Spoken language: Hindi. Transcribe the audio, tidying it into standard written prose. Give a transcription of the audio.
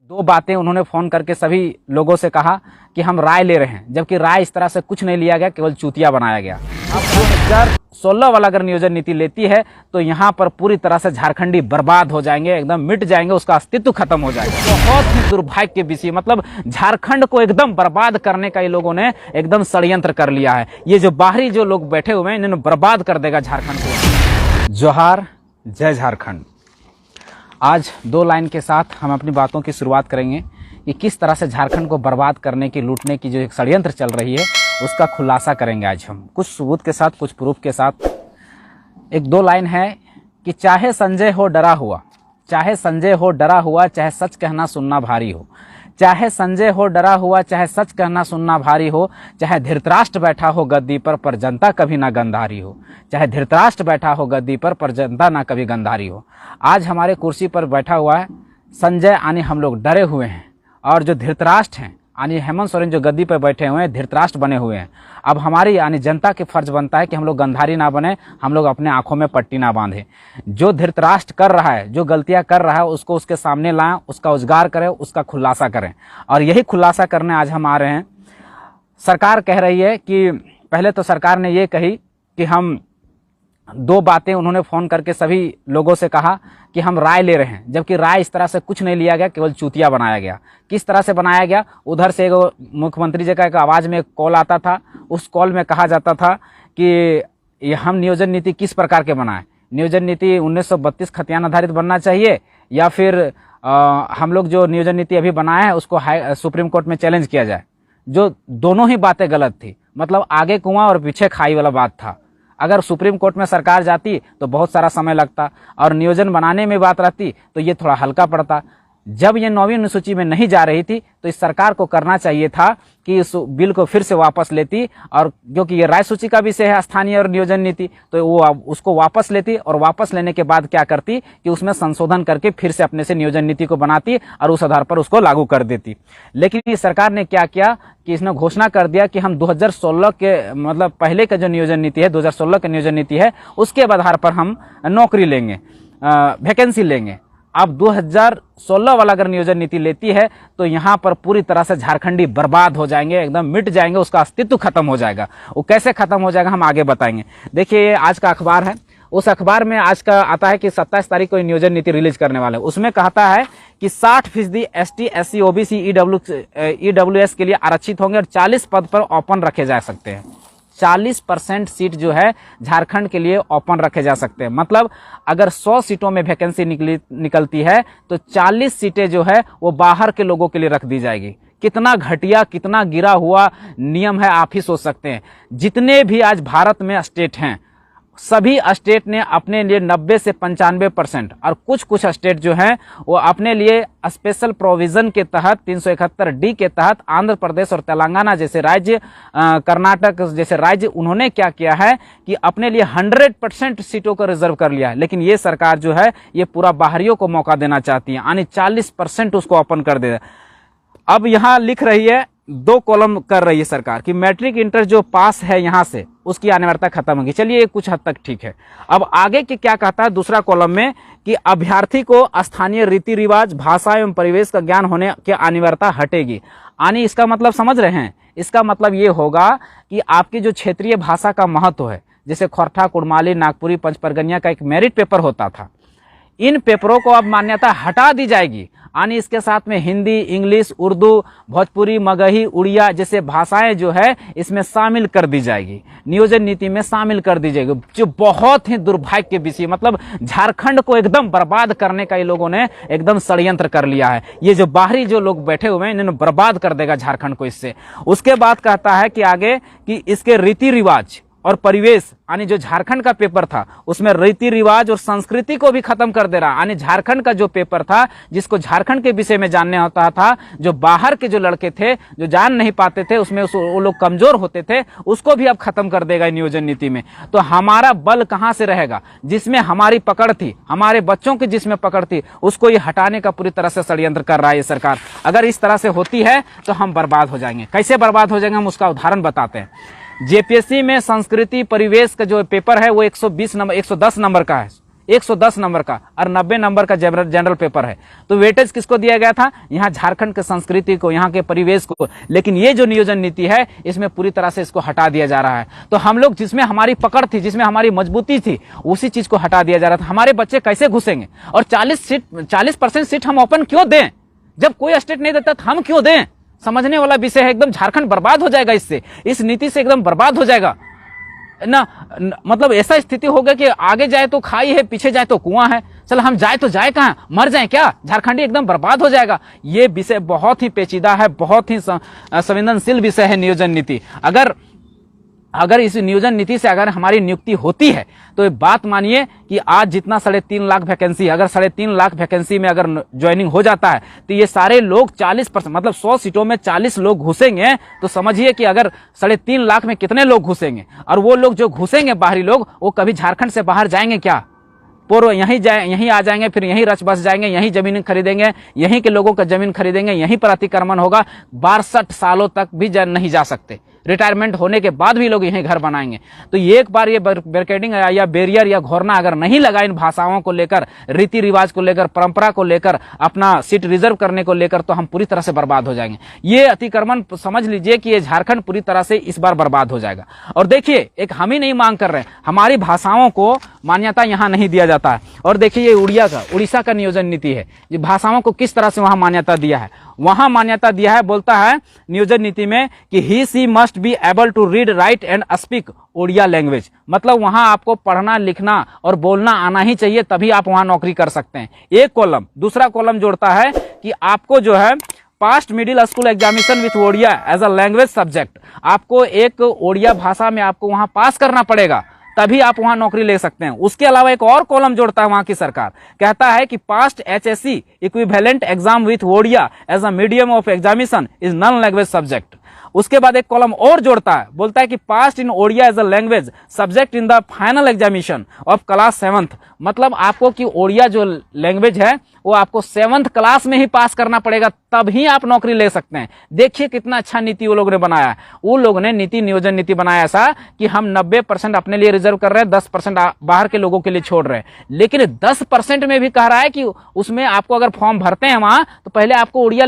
दो बातें उन्होंने फोन करके सभी लोगों से कहा कि हम राय ले रहे हैं, जबकि राय इस तरह से कुछ नहीं लिया गया, केवल चूतिया बनाया गया। अब 2016 वाला अगर नियोजन नीति लेती है तो यहाँ पर पूरी तरह से झारखंडी बर्बाद हो जाएंगे, एकदम मिट जाएंगे, उसका अस्तित्व खत्म हो जाएगा। बहुत ही दुर्भाग्य के विषय, मतलब झारखंड को एकदम बर्बाद करने का ये लोगों ने एकदम षड्यंत्र कर लिया है। ये जो बाहरी जो लोग बैठे हुए हैं, इन्होंने बर्बाद कर देगा झारखंड को। जोहार, जय झारखंड। आज दो लाइन के साथ हम अपनी बातों की शुरुआत करेंगे कि किस तरह से झारखंड को बर्बाद करने की, लूटने की जो एक षड्यंत्र चल रही है उसका खुलासा करेंगे आज हम, कुछ सबूत के साथ, कुछ प्रूफ के साथ। एक दो लाइन है कि चाहे संजय हो डरा हुआ, चाहे संजय हो डरा हुआ, चाहे सच कहना सुनना भारी हो, चाहे संजय हो डरा हुआ, चाहे सच कहना सुनना भारी हो, चाहे धृतराष्ट्र बैठा हो गद्दी पर जनता कभी ना गंधारी हो, चाहे धृतराष्ट्र बैठा हो गद्दी पर जनता ना कभी गंधारी हो। आज हमारे कुर्सी पर बैठा हुआ है संजय, यानी हम लोग डरे हुए हैं, और जो धृतराष्ट्र हैं यानी हेमंत सोरेन जो गद्दी पर बैठे हुए हैं, धृतराष्ट्र बने हुए हैं। अब हमारी यानी जनता के फर्ज बनता है कि हम लोग गंधारी ना बने, हम लोग अपने आंखों में पट्टी ना बांधे। जो धृतराष्ट्र कर रहा है, जो गलतियां कर रहा है, उसको उसके सामने लाएं, उसका उजागर करें, उसका खुलासा करें। और यही खुलासा करने आज हम आ रहे हैं। सरकार कह रही है कि पहले तो सरकार ने ये कही कि हम दो बातें उन्होंने फोन करके सभी लोगों से कहा कि हम राय ले रहे हैं, जबकि राय इस तरह से कुछ नहीं लिया गया, केवल चूतिया बनाया गया। किस तरह से बनाया गया? उधर से मुख्यमंत्री जी का एक आवाज में एक कॉल आता था, उस कॉल में कहा जाता था कि हम नियोजन नीति किस प्रकार के बनाएं, नियोजन नीति 1932 खतियान आधारित बनना चाहिए, या फिर हम लोग जो नियोजन नीति अभी बनाए हैं उसको सुप्रीम कोर्ट में चैलेंज किया जाए। जो दोनों ही बातें गलत थी, मतलब आगे कुआं और पीछे खाई वाला बात था। अगर सुप्रीम कोर्ट में सरकार जाती तो बहुत सारा समय लगता, और नियोजन बनाने में बात रहती तो ये थोड़ा हल्का पड़ता। जब ये 9वीं अनुसूची में नहीं जा रही थी तो इस सरकार को करना चाहिए था कि इस बिल को फिर से वापस लेती, और क्योंकि ये राय सूची का विषय है स्थानीय और नियोजन नीति, तो वो उसको वापस लेती, और वापस लेने के बाद क्या करती कि उसमें संशोधन करके फिर से अपने से नियोजन नीति को बनाती और उस आधार पर उसको लागू कर देती। लेकिन ये सरकार ने क्या किया कि इसने घोषणा कर दिया कि हम 2016 के मतलब पहले का जो नियोजन नीति है, 2016 की नियोजन नीति है, उसके आधार पर हम नौकरी लेंगे, वैकेंसी लेंगे। अब 2016 वाला अगर नियोजन नीति लेती है तो यहाँ पर पूरी तरह से झारखंडी बर्बाद हो जाएंगे, एकदम मिट जाएंगे, उसका अस्तित्व खत्म हो जाएगा। वो कैसे खत्म हो जाएगा हम आगे बताएंगे। देखिए, ये आज का अखबार है, उस अखबार में आज का आता है कि 27 तारीख को नियोजन नीति रिलीज करने वाले। उसमें कहता है कि 60% ST SC OBC EWS के लिए आरक्षित होंगे और 40 पद पर ओपन रखे जा सकते हैं। 40% सीट जो है झारखंड के लिए ओपन रखे जा सकते हैं। मतलब अगर 100 सीटों में वैकेंसी निकलती है तो 40 सीटें जो है वो बाहर के लोगों के लिए रख दी जाएगी। कितना घटिया, कितना गिरा हुआ नियम है, आप ही सोच सकते हैं। जितने भी आज भारत में स्टेट हैं, सभी स्टेट ने अपने लिए 90 से 95%, और कुछ स्टेट जो हैं वो अपने लिए स्पेशल प्रोविजन के तहत 371D के तहत आंध्र प्रदेश और तेलंगाना जैसे राज्य, कर्नाटक जैसे राज्य, उन्होंने क्या किया है कि अपने लिए 100% सीटों को रिजर्व कर लिया है। लेकिन ये सरकार जो है ये पूरा बाहरियों को मौका देना चाहती है, यानी 40% उसको ओपन कर दे। अब यहाँ लिख रही है, 2 कॉलम कर रही है सरकार कि मैट्रिक इंटर जो पास है यहाँ से उसकी अनिवार्यता खत्म होगी। चलिए, ये कुछ हद तक ठीक है। अब आगे के क्या कहता है दूसरा कॉलम में कि अभ्यर्थी को स्थानीय रीति रिवाज, भाषा एवं परिवेश का ज्ञान होने की अनिवार्यता हटेगी। यानी इसका मतलब समझ रहे हैं, इसका मतलब ये होगा कि आपकी जो क्षेत्रीय भाषा का महत्व है, जैसे खोरठा, कुड़माली, नागपुरी, पंचपरगनिया का एक मेरिट पेपर होता था, इन पेपरों को अब मान्यता हटा दी जाएगी। यानी इसके साथ में हिंदी, इंग्लिश, उर्दू, भोजपुरी, मगही, उड़िया जैसे भाषाएं जो है इसमें शामिल कर दी जाएगी, नियोजन नीति में शामिल कर दी जाएगी। जो बहुत ही दुर्भाग्य के विषय, मतलब झारखंड को एकदम बर्बाद करने का ये लोगों ने एकदम षड्यंत्र कर लिया है। ये जो बाहरी जो लोग बैठे हुए हैं, इन्होंने बर्बाद कर देगा झारखंड को इससे। उसके बाद कहता है कि आगे कि इसके रीति रिवाज और परिवेश, यानी जो झारखंड का पेपर था उसमें रीति रिवाज और संस्कृति को भी खत्म कर दे रहा। यानी झारखंड का जो पेपर था, जिसको झारखंड के विषय में जानने होता था, जो बाहर के जो लड़के थे जो जान नहीं पाते थे, उसमें वो लोग कमजोर होते थे, उसको भी अब खत्म कर देगा नियोजन नीति में। तो हमारा बल कहां से रहेगा? जिसमें हमारी पकड़ थी, हमारे बच्चों की जिसमें पकड़ थी, उसको ये हटाने का पूरी तरह से षड्यंत्र कर रहा है ये सरकार। अगर इस तरह से होती है तो हम बर्बाद हो जाएंगे। कैसे बर्बाद हो जाएंगे हम उसका उदाहरण बताते हैं। जेपीएससी में संस्कृति परिवेश का जो पेपर है वो 110 नंबर का है। 110 नंबर का और 90 नंबर का जनरल पेपर है। तो वेटेज किसको दिया गया था? यहाँ झारखंड के संस्कृति को, यहाँ के परिवेश को। लेकिन ये जो नियोजन नीति है इसमें पूरी तरह से इसको हटा दिया जा रहा है। तो हम लोग जिसमें हमारी पकड़ थी, जिसमें हमारी मजबूती थी, उसी चीज को हटा दिया जा रहा था। हमारे बच्चे कैसे घुसेंगे? और 40% सीट हम ओपन क्यों दें? जब कोई स्टेट नहीं देता तो हम क्यों दें? समझने वाला विषय है। एकदम झारखंड बर्बाद हो जाएगा इससे, इस नीति से एकदम बर्बाद हो जाएगा ना। मतलब ऐसा स्थिति होगा कि आगे जाए तो खाई है, पीछे जाए तो कुआं है। चल हम जाए तो जाए कहां? मर जाए क्या? झारखंडी एकदम बर्बाद हो जाएगा। ये विषय बहुत ही पेचीदा है, बहुत ही संवेदनशील विषय है नियोजन नीति। अगर इस नियोजन नीति से अगर हमारी नियुक्ति होती है तो ये बात मानिए कि आज जितना 3.5 लाख वैकेंसी, अगर 3.5 लाख वैकेंसी में अगर ज्वाइनिंग हो जाता है तो ये सारे लोग 40%, मतलब 100 सीटों में 40 लोग घुसेंगे। तो समझिए कि अगर 3.5 लाख में कितने लोग घुसेंगे। और वो लोग जो घुसेंगे बाहरी लोग, वो कभी झारखंड से बाहर जाएंगे क्या? पूर्व यहीं आ जाएंगे, फिर यहीं रच बस जाएंगे, यहीं जमीन खरीदेंगे, यहीं के लोगों का जमीन खरीदेंगे, यहीं पर अतिक्रमण होगा। 62 सालों तक भी नहीं जा सकते। रिटायरमेंट होने के बाद भी लोग यहीं घर बनाएंगे। तो एक बार ये बैरिकेडिंग या बैरियर या घोरना अगर नहीं लगा इन भाषाओं को लेकर, रीति रिवाज को लेकर, परंपरा को लेकर, अपना सीट रिजर्व करने को लेकर, तो हम पूरी तरह से बर्बाद हो जाएंगे। ये अतिक्रमण समझ लीजिए कि ये झारखंड पूरी तरह से इस बार बर्बाद हो जाएगा। और देखिए, एक हम ही नहीं मांग कर रहे हैं, हमारी भाषाओं को मान्यता यहाँ नहीं दिया जाता है। और देखिए, ये उड़ीसा का नियोजन नीति है। ये भाषाओं को किस तरह से वहां मान्यता दिया है। वहां मान्यता दिया है, बोलता है नियोजन नीति में कि he she must be able to read, write and speak Odia language. मतलब वहां आपको पढ़ना, लिखना और बोलना आना ही चाहिए, तभी आप वहां नौकरी कर सकते हैं। एक कॉलम। दूसरा कॉलम जोड़ता है कि आपको जो है passed middle school examination with Odia as a language subject, आपको एक ओडिया भाषा में आपको वहां पास करना पड़ेगा, तभी आप वहां नौकरी ले सकते हैं। उसके अलावा एक और कॉलम जोड़ता है वहां की सरकार, कहता है कि passed HSC equivalent exam with Odia as a medium of examination is non language subject. उसके बाद एक कॉलम और जोड़ता है, बोलता है कि passed in Odia as a language subject in the final examination of class 7th। मतलब आपको कि ओडिया जो लैंग्वेज है वो आपको 7th क्लास में ही पास करना पड़ेगा, तब ही आप नौकरी ले सकते हैं। देखिए कितना अच्छा नीति वो लोग ने बनाया है। वो लोग ने नियोजन नीति बनाया ऐसा कि हम 90% अपने लिए रिजर्व कर रहे हैं, 10% बाहर के लोगों के लिए छोड़ रहे हैं। लेकिन 10% में भी कह रहा है कि उसमें आपको अगर फॉर्म भरते हैं वहां, तो पहले आपको ओडिया